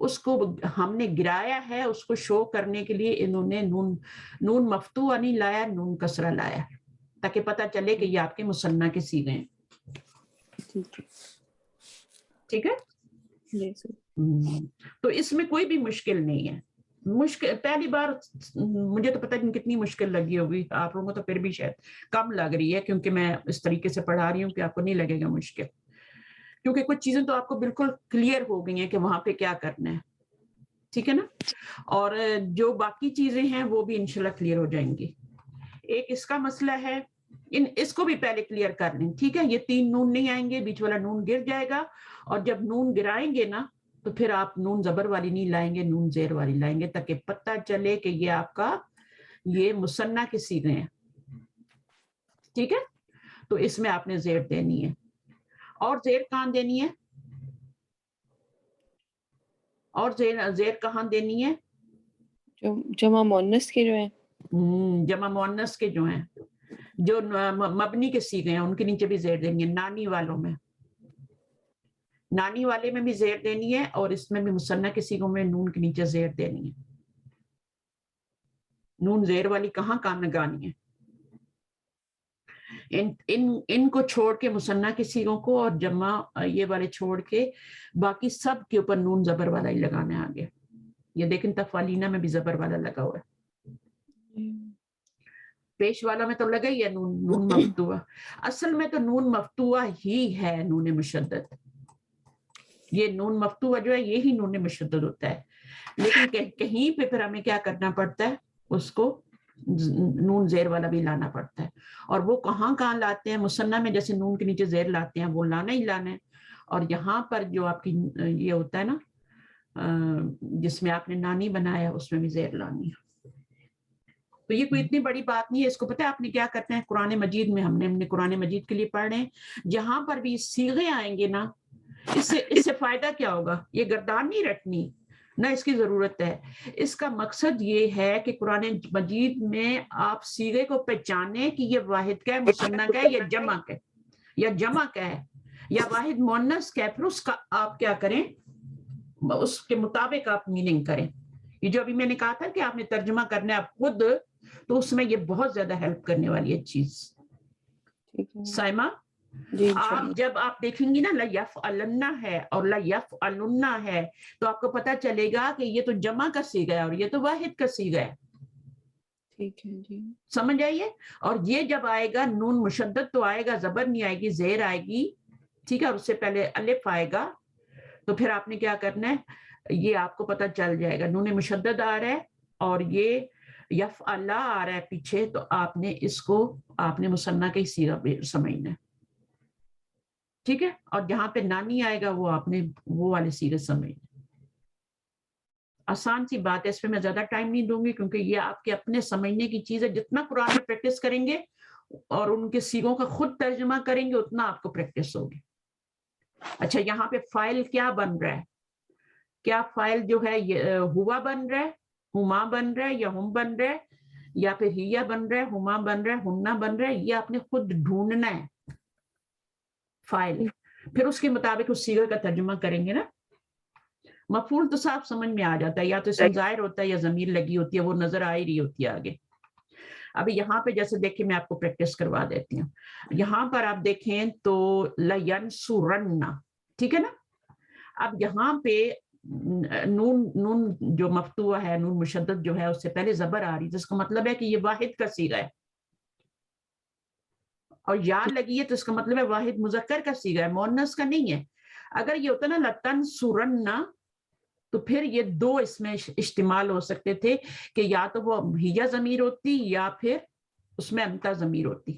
اس کو ہم نے گرایا ہے اس کو شو کرنے کے لیے انہوں نے نون مفتوحہ نہیں لایا, نون کسرہ لایا, تاکہ پتہ چلے کہ یہ آپ کے مثنیٰ کے صیغے ہیں. ٹھیک ہے, تو اس میں کوئی بھی مشکل نہیں ہے. مشکل پہلی بار مجھے تو پتہ نہیں کتنی مشکل لگی ہوگی, آپ لوگوں کو تو پھر بھی شاید کم لگ رہی ہے, کیونکہ میں اس طریقے سے پڑھا رہی ہوں کہ آپ کو نہیں لگے گا مشکل, کیونکہ کچھ چیزیں تو آپ کو بالکل کلیئر ہو گئی ہیں کہ وہاں پہ کیا کرنا ہے. ٹھیک ہے نا, اور جو باقی چیزیں ہیں وہ بھی انشاءاللہ کلیئر ہو جائیں گی. ایک اس کا مسئلہ ہے, اس کو بھی پہلے کلیئر کر لیں. ٹھیک ہے, یہ 3 نون نہیں آئیں گے, بیچ والا نون گر جائے گا, اور جب نون گرائیں گے نا تو پھر آپ نون زبر والی نہیں لائیں گے, نون زیر والی لائیں گے, تاکہ پتہ چلے کہ یہ آپ کا یہ مثنیٰ کے صیغے ہیں. ٹھیک ہے, تو اس میں آپ نے زیر دینی ہے. اور زیر کہاں دینی ہے, اور زیر کہاں دینی ہے؟ جو جمع مؤنث کے جو ہیں, جمع مؤنث کے جو ہیں, جو مبنی کے صیغے ہیں ان کے نیچے بھی زیر دیں گے. نانی والوں میں, نانی والے میں بھی زیر دینی ہے, اور اس میں بھی مثنیٰ کے صیغوں میں نون کے نیچے زیر دینی ہے. نون زیر والی کہاں لگانی ہے؟ ان کو چھوڑ کے مثنیٰ کے صیغوں کو اور جمع یہ والے چھوڑ کے باقی سب کے اوپر نون زبر والا ہی لگانا ہے آگے. یہ دیکھیں تفعیلینا میں بھی زبر والا لگا ہوا ہے. پیش والا میں تو لگا ہی ہے نون مفتوحہ. اصل میں تو نون مفتوحہ ہی ہے نون مشدد. یہ نون مفتوحہ جو ہے یہی نون مشدد ہوتا ہے, لیکن کہیں پہ پھر ہمیں کیا کرنا پڑتا ہے, اس کو نون زیر والا بھی لانا پڑتا ہے. اور وہ کہاں لاتے ہیں مثنیٰ میں, جیسے نون کے نیچے زیر لاتے ہیں وہ لانا ہی لانا ہے. اور یہاں پر جو آپ کی یہ ہوتا ہے نا جس میں آپ نے نانی بنایا اس میں بھی زیر لانی ہے. تو یہ کوئی اتنی بڑی بات نہیں ہے. اس کو پتہ ہے آپ نے کیا کرتے ہیں, قرآن مجید میں ہم نے قرآن مجید کے لیے پڑھ رہے ہیں, جہاں پر بھی صیغے آئیں گے نا, اس سے فائدہ کیا ہوگا؟ یہ گردان نہیں رٹنی, نہ اس کی ضرورت ہے. اس کا مقصد یہ ہے کہ قرآن مجید میں آپ صیغے کو پہچانیں کہ یہ واحد کا ہے, مثنیٰ کا ہے, یا جمع کا ہے, یا جمع کا ہے, یا واحد مؤنث کا ہے. پھر اس کا آپ کیا کریں, اس کے مطابق آپ میننگ کریں. یہ جو ابھی میں نے کہا تھا کہ آپ نے ترجمہ کرنا ہے آپ خود, تو اس میں یہ بہت زیادہ ہیلپ کرنے والی ہے چیز. سائمہ, آپ جب آپ دیکھیں گی نا لَيَفْعَلَنَّ ہے اور لَيَفْعَلُنَّ ہے, تو آپ کو پتا چلے گا کہ یہ تو جمع کا صیغہ ہے اور یہ تو واحد کا صیغہ ہے. ٹھیک ہے جی, سمجھ آئیے. اور یہ جب آئے گا نون مشدد تو آئے گا, زبر نہیں آئے گی, زیر آئے گی. ٹھیک ہے, اور اس سے پہلے الف آئے گا. تو پھر آپ نے کیا کرنا ہے, یہ آپ کو پتا چل جائے گا نون مشدد آ رہا ہے اور یہ یفعل آ رہا ہے پیچھے, تو آپ نے اس کو آپ نے مثنیٰ کا ہی صیغہ سمجھنا ہے. ٹھیک ہے, اور جہاں پہ نانی آئے گا وہ آپ نے وہ والے صیغے سمجھنا. آسان سی بات ہے, اس پہ میں زیادہ ٹائم نہیں دوں گی کیونکہ یہ آپ کے اپنے سمجھنے کی چیز ہے. جتنا قرآن میں پریکٹس کریں گے اور ان کے صیغوں کا خود ترجمہ کریں گے اتنا آپ کو پریکٹس ہوگی. اچھا, یہاں پہ فائل کیا بن رہا ہے, کیا فائل جو ہے ہوا بن رہا ہے, ہما بن رہا ہے, یا ہم بن رہا ہے, یا پھر ہیا بن رہا ہے, ہما بن رہا ہے, ہننا بن رہا ہے, یہ آپ نے خود ڈھونڈنا ہے فائل. پھر اس کے مطابق اس صیغے کا ترجمہ کریں گے نا. مفعول تو صاف سمجھ میں آ جاتا ہے, یا تو اسم ظاہر ہوتا ہے یا ضمیر لگی ہوتی ہے, وہ نظر آ ہی رہی ہوتی ہے آگے. ابھی یہاں پہ جیسے دیکھیں میں آپ کو پریکٹس کروا دیتی ہوں. یہاں پر آپ دیکھیں تو لَيَنْصُرَنَّ, ٹھیک ہے نا. اب یہاں پہ نون جو مفتوحہ ہے, نون مشدد جو ہے, اس سے پہلے زبر آ رہی, جس کا مطلب ہے کہ یہ واحد کا صیغہ ہے. اور یا لگی ہے تو اس کا مطلب ہے واحد مذکر کا صیغہ ہے, مؤنث کا نہیں ہے. اگر یہ ہوتا نا لَتَنْصُرَنَّ, تو پھر یہ دو اس میں استعمال ہو سکتے تھے کہ یا تو وہ ہیا ضمیر ہوتی یا پھر اس میں انتا ضمیر ہوتی.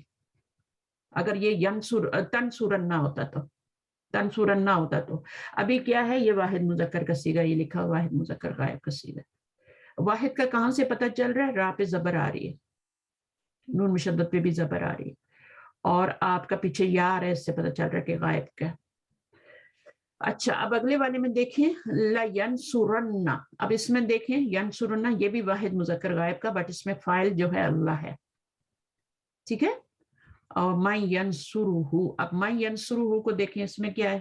اگر یہ تنصرن ہوتا تو, تنصرن ہوتا تو. ابھی کیا ہے, یہ واحد مذکر کا صیغہ, یہ لکھا واحد مذکر غائب کا صیغہ. واحد کا کہاں سے پتہ چل رہا ہے, را پہ زبر آ رہی ہے, نون مشدد پہ بھی زبر آ رہی ہے, اور آپ کا پیچھے یا آ رہا ہے, اس سے پتہ چل رہا ہے کہ غائب کا. اچھا, اب اگلے والے میں دیکھیں لَيَنْصُرَنَّ. اب اس میں دیکھیں ینصرن, یہ بھی واحد مذکر غائب کا, بٹ اس میں فاعل جو ہے اللہ ہے. ٹھیک ہے, اور مَن يَنْصُرُهُ. اب مَن يَنْصُرُهُ کو دیکھیں, اس میں کیا ہے,